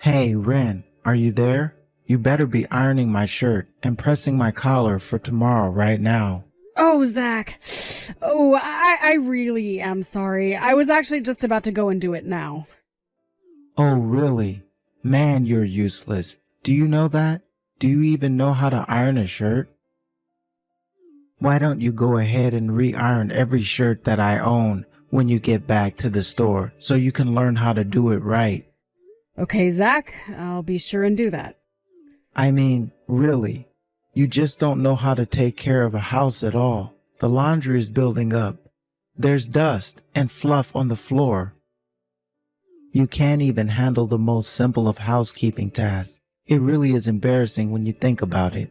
Hey, Ren, are you there? You better be ironing my shirt and pressing my collar for tomorrow right now. Oh, Zach. Oh, I really am sorry. I was actually just about to go and do it now. Oh, really? Man, you're useless. Do you know that? Do you even know how to iron a shirt? Why don't you go ahead and re-iron every shirt that I own when you get back to the store so you can learn how to do it right? Okay, Zach, I'll be sure and do that. I mean, really, you just don't know how to take care of a house at all. The laundry is building up. There's dust and fluff on the floor. You can't even handle the most simple of housekeeping tasks. It really is embarrassing when you think about it.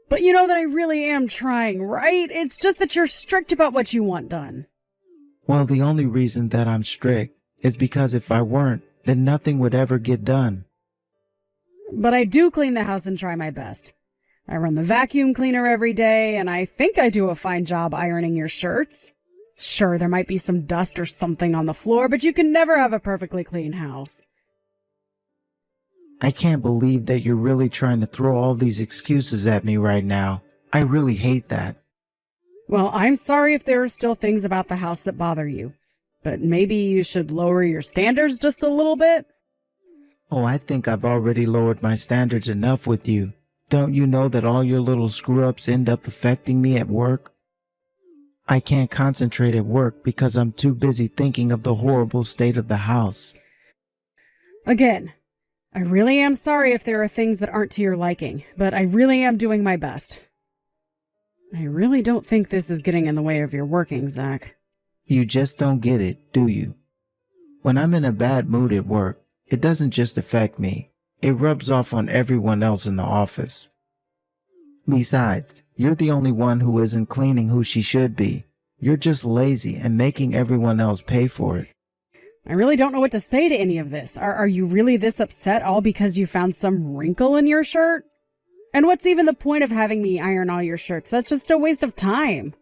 But you know that I really am trying, right? It's just that you're strict about what you want done. Well, the only reason that I'm strict is because if I weren't, then nothing would ever get done. But I do clean the house and try my best. I run the vacuum cleaner every day, and I think I do a fine job ironing your shirts. Sure, there might be some dust or something on the floor, but you can never have a perfectly clean house. I can't believe that you're really trying to throw all these excuses at me right now. I really hate that. Well, I'm sorry if there are still things about the house that bother you, but maybe you should lower your standards just a little bit? Oh, I think I've already lowered my standards enough with you. Don't you know that all your little screw-ups end up affecting me at work? I can't concentrate at work because I'm too busy thinking of the horrible state of the house. Again, I really am sorry if there are things that aren't to your liking, but I really am doing my best. I really don't think this is getting in the way of your working, Zach. You just don't get it, do you? When I'm in a bad mood at work, it doesn't just affect me. It rubs off on everyone else in the office. Besides, you're the only one who isn't cleaning who she should be. You're just lazy and making everyone else pay for it. I really don't know what to say to any of this. Are you really this upset all because you found some wrinkle in your shirt? And what's even the point of having me iron all your shirts? That's just a waste of time.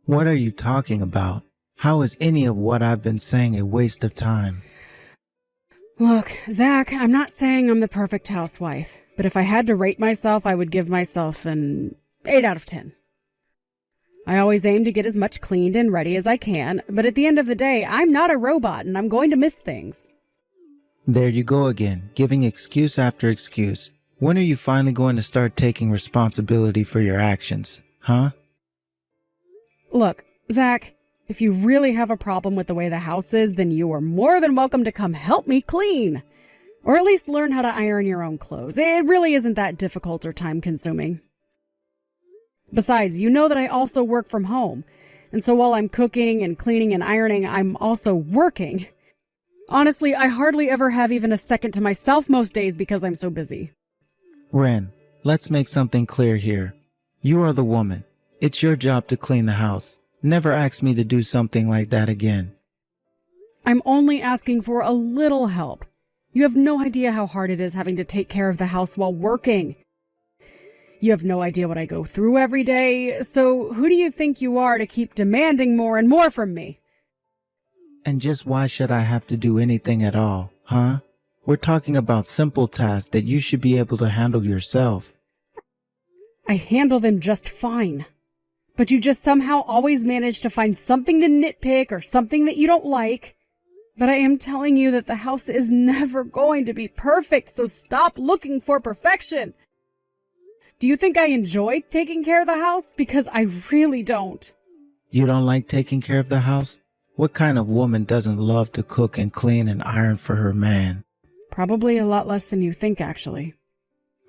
What are you talking about? How is any of what I've been saying a waste of time? Look, Zach, I'm not saying I'm the perfect housewife, but if I had to rate myself, I would give myself an 8 out of 10. I always aim to get as much cleaned and ready as I can, but at the end of the day, I'm not a robot and I'm going to miss things. There you go again, giving excuse after excuse. When are you finally going to start taking responsibility for your actions, huh? Look, Zach, if you really have a problem with the way the house is, then you are more than welcome to come help me clean. Or at least learn how to iron your own clothes. It really isn't that difficult or time-consuming. Besides, you know that I also work from home. And so while I'm cooking and cleaning and ironing, I'm also working. Honestly, I hardly ever have even a second to myself most days because I'm so busy. Ren, let's make something clear here. You are the woman. It's your job to clean the house. Never ask me to do something like that again. I'm only asking for a little help. You have no idea how hard it is having to take care of the house while working. You have no idea what I go through every day, so who do you think you are to keep demanding more and more from me? And just why should I have to do anything at all, huh? We're talking about simple tasks that you should be able to handle yourself. I handle them just fine. But you just somehow always manage to find something to nitpick or something that you don't like. But I am telling you that the house is never going to be perfect, so stop looking for perfection. Do you think I enjoy taking care of the house? Because I really don't. You don't like taking care of the house? What kind of woman doesn't love to cook and clean and iron for her man? Probably a lot less than you think, actually.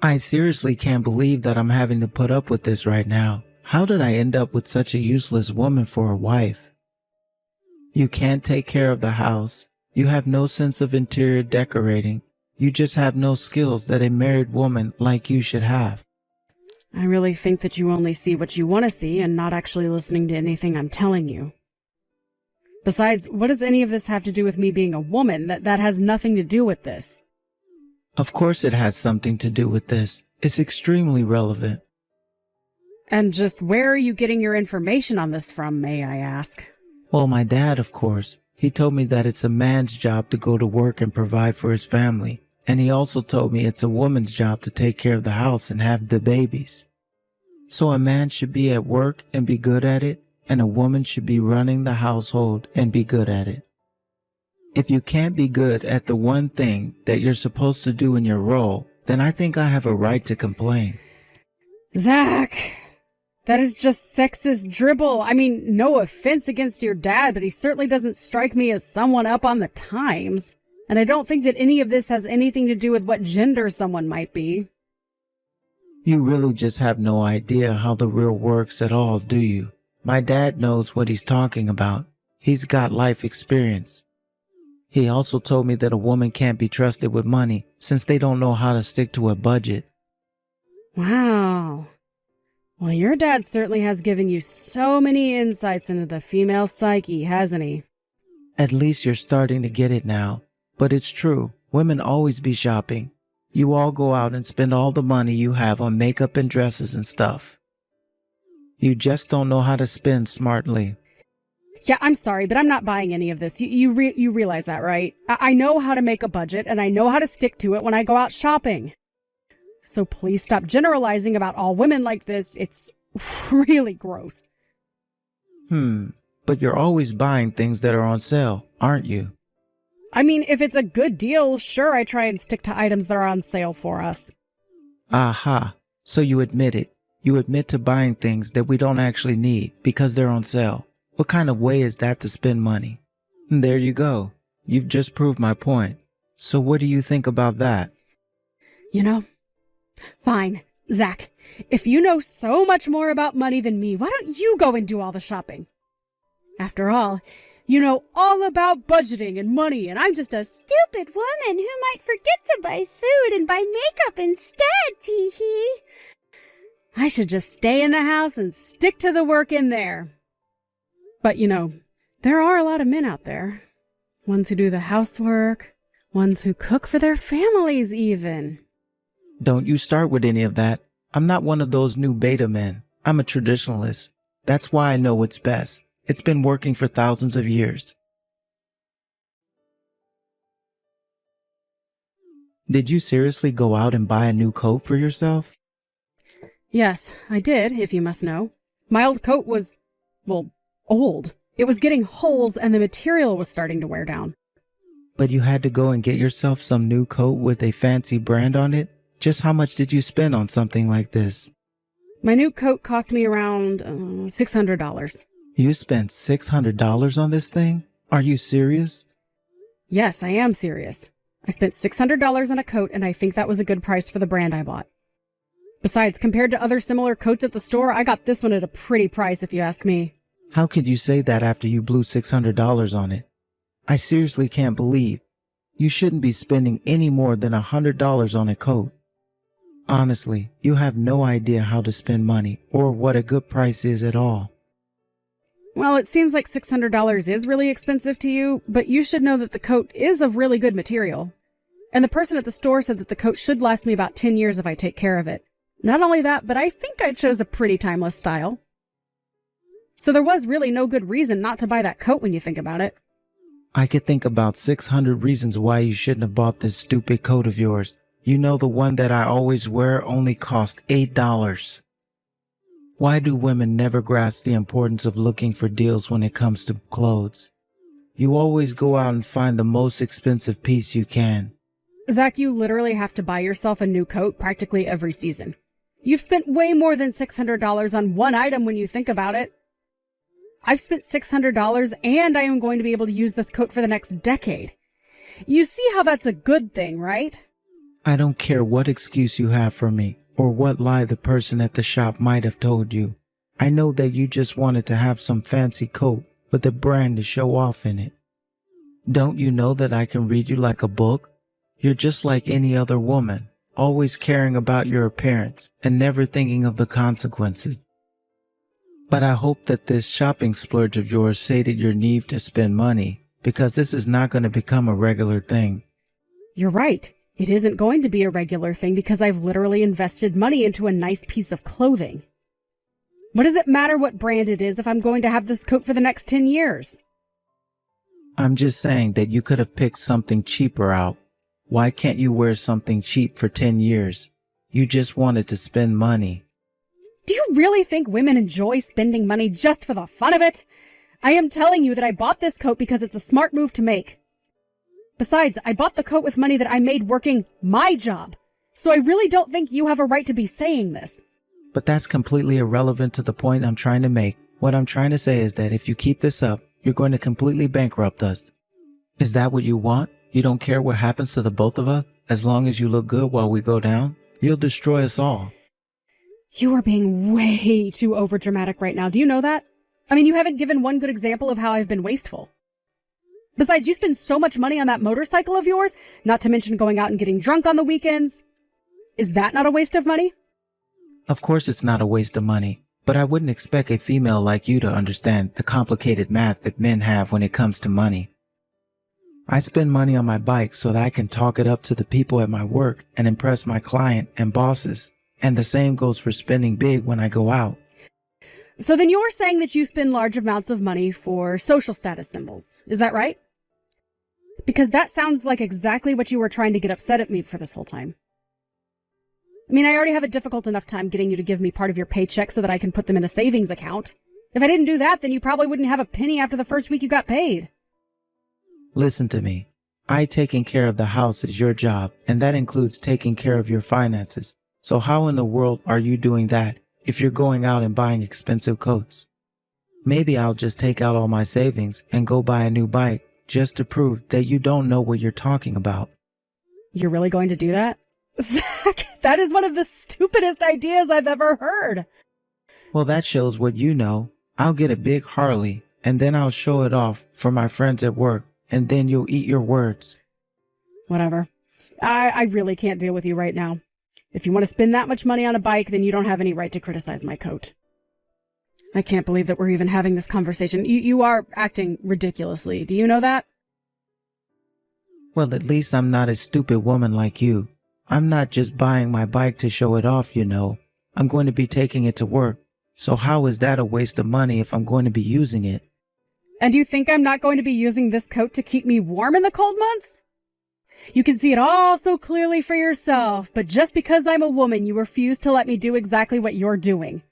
I seriously can't believe that I'm having to put up with this right now. How did I end up with such a useless woman for a wife? You can't take care of the house. You have no sense of interior decorating. You just have no skills that a married woman like you should have. I really think that you only see what you want to see and not actually listening to anything I'm telling you. Besides, what does any of this have to do with me being a woman? That has nothing to do with this. Of course it has something to do with this. It's extremely relevant. And just where are you getting your information on this from, may I ask? Well, my dad, of course. He told me that it's a man's job to go to work and provide for his family. And he also told me it's a woman's job to take care of the house and have the babies. So a man should be at work and be good at it, and a woman should be running the household and be good at it. If you can't be good at the one thing that you're supposed to do in your role, then I think I have a right to complain. Zach, that is just sexist dribble. I mean, no offense against your dad, but he certainly doesn't strike me as someone up on the times. And I don't think that any of this has anything to do with what gender someone might be. You really just have no idea how the real works at all, do you? My dad knows what he's talking about. He's got life experience. He also told me that a woman can't be trusted with money since they don't know how to stick to a budget. Wow. Well, your dad certainly has given you so many insights into the female psyche, hasn't he? At least you're starting to get it now. But it's true, women always be shopping. You all go out and spend all the money you have on makeup and dresses and stuff. You just don't know how to spend smartly. Yeah, I'm sorry, but I'm not buying any of this. You realize that, right? I know how to make a budget, and I know how to stick to it when I go out shopping. So please stop generalizing about all women like this. It's really gross. But you're always buying things that are on sale, aren't you? I mean, if it's a good deal, sure, I try and stick to items that are on sale for us. Aha, so you admit it. You admit to buying things that we don't actually need because they're on sale. What kind of way is that to spend money? There you go. You've just proved my point. So what do you think about that? You know, fine, Zach. If you know so much more about money than me, why don't you go and do all the shopping? After all, you know all about budgeting and money, and I'm just a stupid woman who might forget to buy food and buy makeup instead, tee-hee. I should just stay in the house and stick to the work in there. But, you know, there are a lot of men out there. Ones who do the housework, ones who cook for their families even. Don't you start with any of that. I'm not one of those new beta men. I'm a traditionalist. That's why I know what's best. It's been working for thousands of years. Did you seriously go out and buy a new coat for yourself? Yes, I did, if you must know. My old coat was, well, old. It was getting holes and the material was starting to wear down. But you had to go and get yourself some new coat with a fancy brand on it? Just how much did you spend on something like this? My new coat cost me around $600. You spent $600 on this thing? Are you serious? Yes, I am serious. I spent $600 on a coat, and I think that was a good price for the brand I bought. Besides, compared to other similar coats at the store, I got this one at a pretty price, if you ask me. How could you say that after you blew $600 on it? I seriously can't believe. You shouldn't be spending any more than $100 on a coat. Honestly, you have no idea how to spend money or what a good price is at all. Well, it seems like $600 is really expensive to you, but you should know that the coat is of really good material. And the person at the store said that the coat should last me about 10 years if I take care of it. Not only that, but I think I chose a pretty timeless style. So there was really no good reason not to buy that coat when you think about it. I could think about 600 reasons why you shouldn't have bought this stupid coat of yours. You know, the one that I always wear only cost $8. Why do women never grasp the importance of looking for deals when it comes to clothes? You always go out and find the most expensive piece you can. Zach, you literally have to buy yourself a new coat practically every season. You've spent way more than $600 on one item when you think about it. I've spent $600 and I am going to be able to use this coat for the next decade. You see how that's a good thing, right? I don't care what excuse you have for me or what lie the person at the shop might have told you. I know that you just wanted to have some fancy coat with a brand to show off in it. Don't you know that I can read you like a book? You're just like any other woman, always caring about your appearance and never thinking of the consequences. But I hope that this shopping splurge of yours sated your need to spend money, because this is not going to become a regular thing. You're right. It isn't going to be a regular thing because I've literally invested money into a nice piece of clothing. What does it matter what brand it is if I'm going to have this coat for the next 10 years? I'm just saying that you could have picked something cheaper out. Why can't you wear something cheap for 10 years? You just wanted to spend money. Do you really think women enjoy spending money just for the fun of it? I am telling you that I bought this coat because it's a smart move to make. Besides, I bought the coat with money that I made working my job. So I really don't think you have a right to be saying this. But that's completely irrelevant to the point I'm trying to make. What I'm trying to say is that if you keep this up, you're going to completely bankrupt us. Is that what you want? You don't care what happens to the both of us? As long as you look good while we go down? You'll destroy us all. You are being way too overdramatic right now. Do you know that? I mean, you haven't given one good example of how I've been wasteful. Besides, you spend so much money on that motorcycle of yours, not to mention going out and getting drunk on the weekends. Is that not a waste of money? Of course it's not a waste of money, but I wouldn't expect a female like you to understand the complicated math that men have when it comes to money. I spend money on my bike so that I can talk it up to the people at my work and impress my client and bosses. And the same goes for spending big when I go out. So then you're saying that you spend large amounts of money for social status symbols. Is that right? Because that sounds like exactly what you were trying to get upset at me for this whole time. I mean, I already have a difficult enough time getting you to give me part of your paycheck so that I can put them in a savings account. If I didn't do that, then you probably wouldn't have a penny after the first week you got paid. Listen to me. Taking care of the house is your job, and that includes taking care of your finances. So how in the world are you doing that if you're going out and buying expensive coats? Maybe I'll just take out all my savings and go buy a new bike just to prove that you don't know what you're talking about. You're really going to do that? Zach, that is one of the stupidest ideas I've ever heard. Well, that shows what you know. I'll get a big Harley, and then I'll show it off for my friends at work, and then you'll eat your words. Whatever. I really can't deal with you right now. If you want to spend that much money on a bike, then you don't have any right to criticize my coat. I can't believe that we're even having this conversation. You are acting ridiculously. Do you know that? Well, at least I'm not a stupid woman like you. I'm not just buying my bike to show it off, you know. I'm going to be taking it to work. So how is that a waste of money if I'm going to be using it? And you think I'm not going to be using this coat to keep me warm in the cold months? You can see it all so clearly for yourself, but just because I'm a woman, you refuse to let me do exactly what you're doing.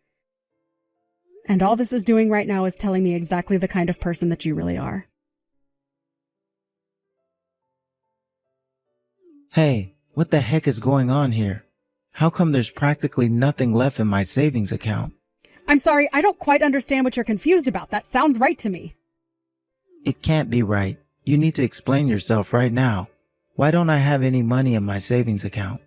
And all this is doing right now is telling me exactly the kind of person that you really are. Hey, what the heck is going on here? How come there's practically nothing left in my savings account? I'm sorry, I don't quite understand what you're confused about. That sounds right to me. It can't be right. You need to explain yourself right now. Why don't I have any money in my savings account?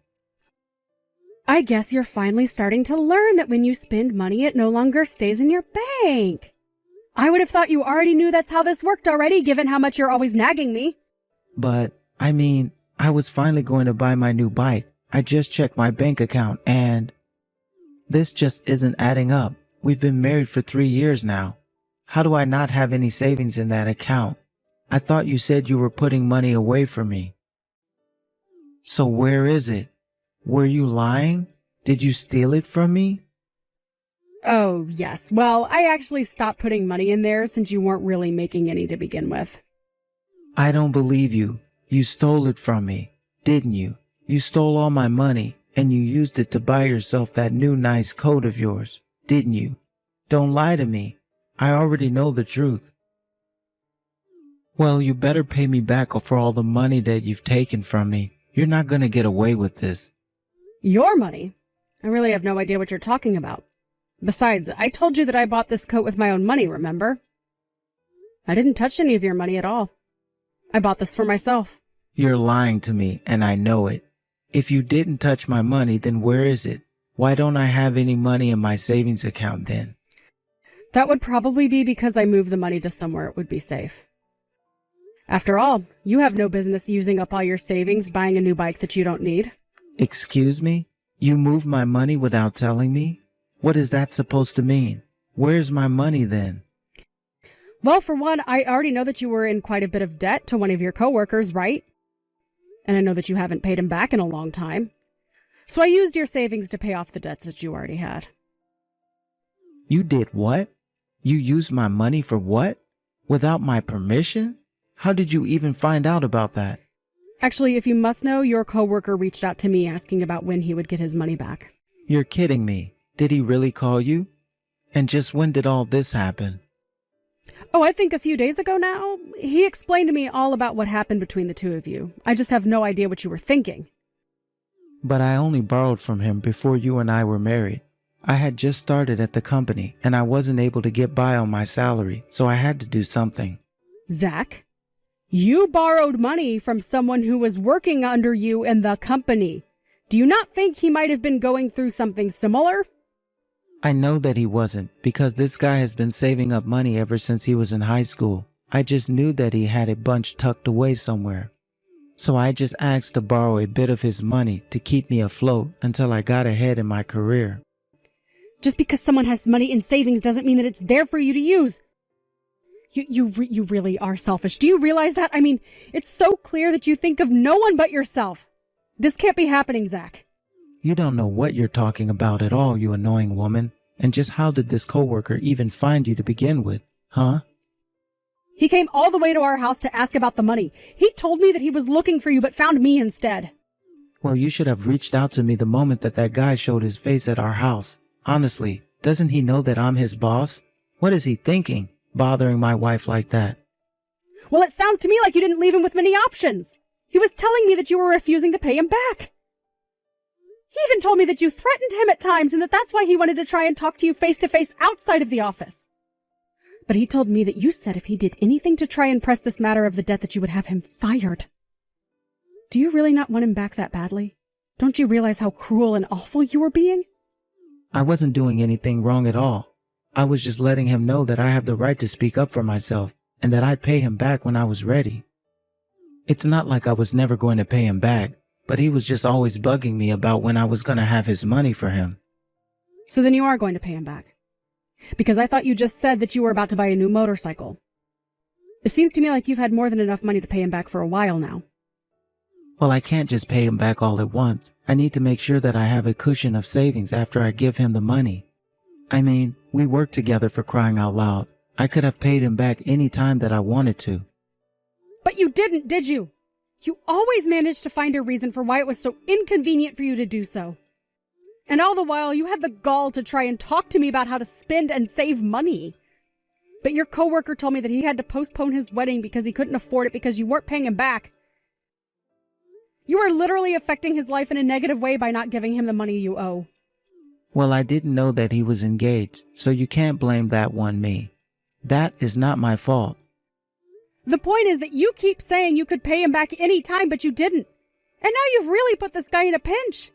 I guess you're finally starting to learn that when you spend money, it no longer stays in your bank. I would have thought you already knew that's how this worked already, given how much you're always nagging me. But, I was finally going to buy my new bike. I just checked my bank account and this just isn't adding up. We've been married for 3 years now. How do I not have any savings in that account? I thought you said you were putting money away for me. So where is it? Were you lying? Did you steal it from me? Oh, yes. Well, I actually stopped putting money in there since you weren't really making any to begin with. I don't believe you. You stole it from me, didn't you? You stole all my money and you used it to buy yourself that new nice coat of yours, didn't you? Don't lie to me. I already know the truth. Well, you better pay me back for all the money that you've taken from me. You're not going to get away with this. Your money? I really have no idea what you're talking about. Besides, I told you that I bought this coat with my own money, remember? I didn't touch any of your money at all. I bought this for myself. You're lying to me, and I know it. If you didn't touch my money, then where is it? Why don't I have any money in my savings account then? That would probably be because I moved the money to somewhere it would be safe. After all, you have no business using up all your savings buying a new bike that you don't need. Excuse me? You moved my money without telling me? What is that supposed to mean? Where's my money then? Well, for one, I already know that you were in quite a bit of debt to one of your coworkers, right? And I know that you haven't paid him back in a long time. So I used your savings to pay off the debts that you already had. You did what? You used my money for what? Without my permission? How did you even find out about that? Actually, if you must know, your coworker reached out to me asking about when he would get his money back. You're kidding me. Did he really call you? And just when did all this happen? Oh, I think a few days ago now. He explained to me all about what happened between the two of you. I just have no idea what you were thinking. But I only borrowed from him before you and I were married. I had just started at the company and I wasn't able to get by on my salary, so I had to do something. Zach, you borrowed money from someone who was working under you in the company. Do you not think he might have been going through something similar? I know that he wasn't, because this guy has been saving up money ever since he was in high school. I just knew that he had a bunch tucked away somewhere. So I just asked to borrow a bit of his money to keep me afloat until I got ahead in my career. Just because someone has money in savings doesn't mean that it's there for you to use. You really are selfish. Do you realize that? I mean, it's so clear that you think of no one but yourself. This can't be happening, Zach. You don't know what you're talking about at all, you annoying woman. And just how did this coworker even find you to begin with, huh? He came all the way to our house to ask about the money. He told me that he was looking for you but found me instead. Well, you should have reached out to me the moment that guy showed his face at our house. Honestly, doesn't he know that I'm his boss? What is he thinking, bothering my wife like that? Well, it sounds to me like you didn't leave him with many options. He was telling me that you were refusing to pay him back. He even told me that you threatened him at times and that that's why he wanted to try and talk to you face to face outside of the office. But he told me that you said if he did anything to try and press this matter of the debt that you would have him fired. Do you really not want him back that badly? Don't you realize how cruel and awful you were being? I wasn't doing anything wrong at all. I was just letting him know that I have the right to speak up for myself and that I'd pay him back when I was ready. It's not like I was never going to pay him back, but he was just always bugging me about when I was going to have his money for him. So then you are going to pay him back? Because I thought you just said that you were about to buy a new motorcycle. It seems to me like you've had more than enough money to pay him back for a while now. Well, I can't just pay him back all at once. I need to make sure that I have a cushion of savings after I give him the money. I mean, we worked together, for crying out loud. I could have paid him back any time that I wanted to. But you didn't, did you? You always managed to find a reason for why it was so inconvenient for you to do so. And all the while, you had the gall to try and talk to me about how to spend and save money. But your coworker told me that he had to postpone his wedding because he couldn't afford it because you weren't paying him back. You are literally affecting his life in a negative way by not giving him the money you owe. Well, I didn't know that he was engaged, so you can't blame that on me. That is not my fault. The point is that you keep saying you could pay him back any time, but you didn't. And now you've really put this guy in a pinch.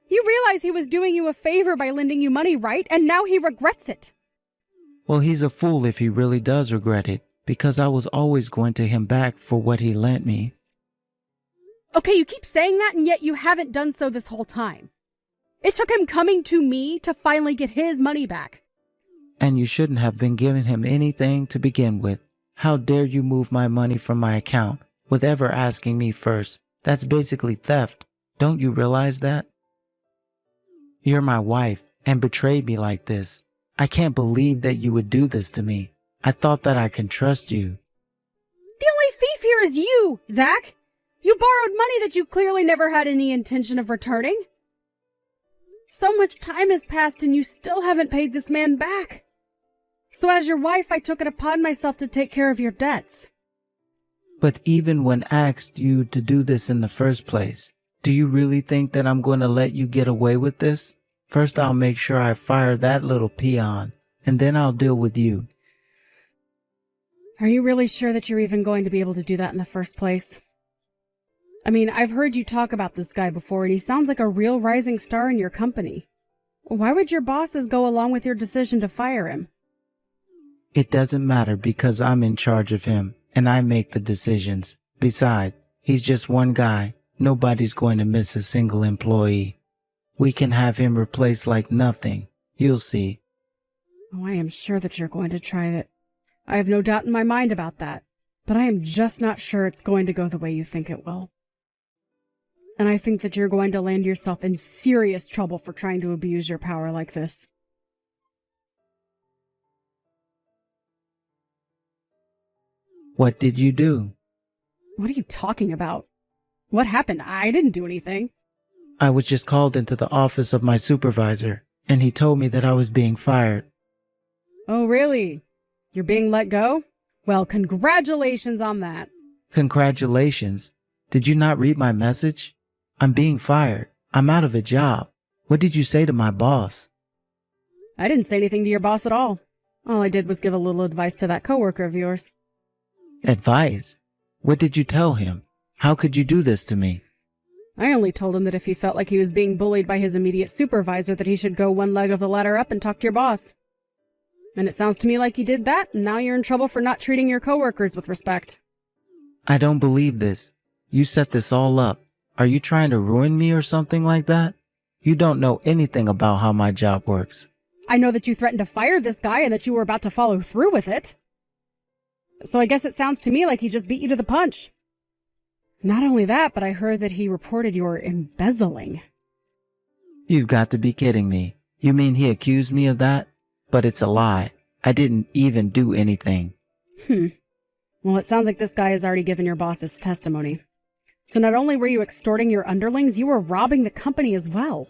You realize he was doing you a favor by lending you money, right? And now he regrets it. Well, he's a fool if he really does regret it, because I was always going to him back for what he lent me. Okay, you keep saying that, and yet you haven't done so this whole time. It took him coming to me to finally get his money back. And you shouldn't have been giving him anything to begin with. How dare you move my money from my account with ever asking me first? That's basically theft. Don't you realize that? You're my wife and betrayed me like this. I can't believe that you would do this to me. I thought that I can trust you. The only thief here is you, Zach. You borrowed money that you clearly never had any intention of returning. So much time has passed and you still haven't paid this man back. So as your wife, I took it upon myself to take care of your debts. But even when asked you to do this in the first place, do you really think that I'm going to let you get away with this? First, I'll make sure I fire that little peon, and then I'll deal with you. Are you really sure that you're even going to be able to do that in the first place? I mean, I've heard you talk about this guy before, and he sounds like a real rising star in your company. Why would your bosses go along with your decision to fire him? It doesn't matter because I'm in charge of him, and I make the decisions. Besides, he's just one guy. Nobody's going to miss a single employee. We can have him replaced like nothing. You'll see. Oh, I am sure that you're going to try that. I have no doubt in my mind about that. But I am just not sure it's going to go the way you think it will. And I think that you're going to land yourself in serious trouble for trying to abuse your power like this. What did you do? What are you talking about? What happened? I didn't do anything. I was just called into the office of my supervisor, and he told me that I was being fired. Oh, really? You're being let go? Well, congratulations on that. Congratulations. Did you not read my message? I'm being fired. I'm out of a job. What did you say to my boss? I didn't say anything to your boss at all. All I did was give a little advice to that coworker of yours. Advice? What did you tell him? How could you do this to me? I only told him that if he felt like he was being bullied by his immediate supervisor, that he should go one leg of the ladder up and talk to your boss. And it sounds to me like you did that, and now you're in trouble for not treating your coworkers with respect. I don't believe this. You set this all up. Are you trying to ruin me or something like that? You don't know anything about how my job works. I know that you threatened to fire this guy and that you were about to follow through with it. So I guess it sounds to me like he just beat you to the punch. Not only that, but I heard that he reported your embezzling. You've got to be kidding me. You mean he accused me of that? But it's a lie. I didn't even do anything. Well, it sounds like this guy has already given your boss his testimony. So not only were you extorting your underlings, you were robbing the company as well.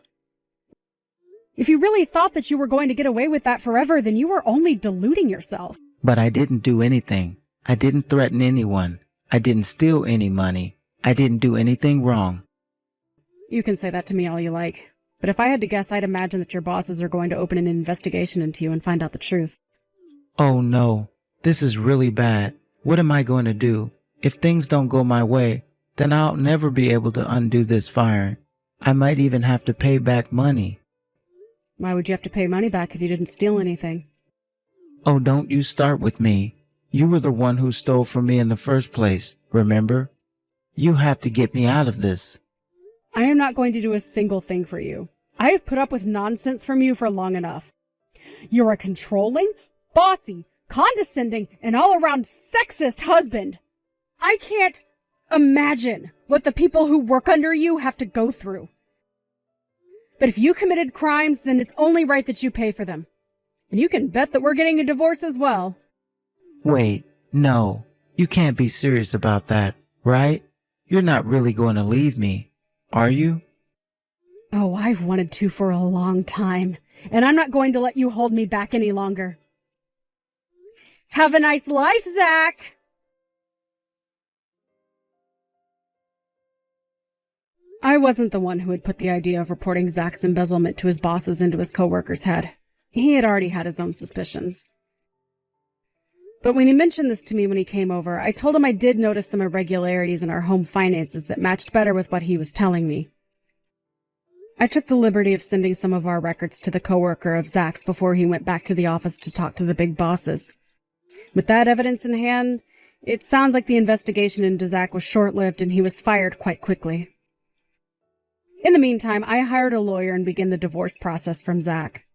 If you really thought that you were going to get away with that forever, then you were only deluding yourself. But I didn't do anything. I didn't threaten anyone. I didn't steal any money. I didn't do anything wrong. You can say that to me all you like. But if I had to guess, I'd imagine that your bosses are going to open an investigation into you and find out the truth. Oh no, this is really bad. What am I going to do? If things don't go my way, then I'll never be able to undo this firing. I might even have to pay back money. Why would you have to pay money back if you didn't steal anything? Oh, don't you start with me. You were the one who stole from me in the first place, remember? You have to get me out of this. I am not going to do a single thing for you. I have put up with nonsense from you for long enough. You're a controlling, bossy, condescending, and all-around sexist husband. I can't imagine what the people who work under you have to go through. But if you committed crimes, then it's only right that you pay for them. And you can bet that we're getting a divorce as well. Wait, no. You can't be serious about that, right? You're not really going to leave me, are you? Oh, I've wanted to for a long time, and I'm not going to let you hold me back any longer. Have a nice life, Zach! I wasn't the one who had put the idea of reporting Zach's embezzlement to his bosses into his coworker's head. He had already had his own suspicions. But when he mentioned this to me when he came over, I told him I did notice some irregularities in our home finances that matched better with what he was telling me. I took the liberty of sending some of our records to the coworker of Zach's before he went back to the office to talk to the big bosses. With that evidence in hand, it sounds like the investigation into Zach was short-lived and he was fired quite quickly. In the meantime, I hired a lawyer and began the divorce process from Zach.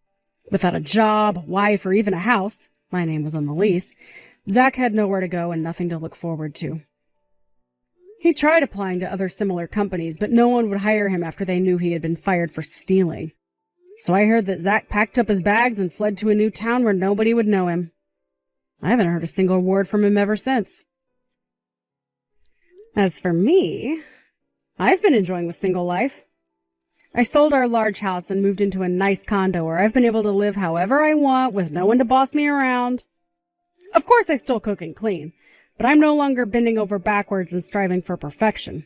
Without a job, wife, or even a house, my name was on the lease, Zach had nowhere to go and nothing to look forward to. He tried applying to other similar companies, but no one would hire him after they knew he had been fired for stealing. So I heard that Zach packed up his bags and fled to a new town where nobody would know him. I haven't heard a single word from him ever since. As for me, I've been enjoying the single life. I sold our large house and moved into a nice condo where I've been able to live however I want with no one to boss me around. Of course, I still cook and clean, but I'm no longer bending over backwards and striving for perfection.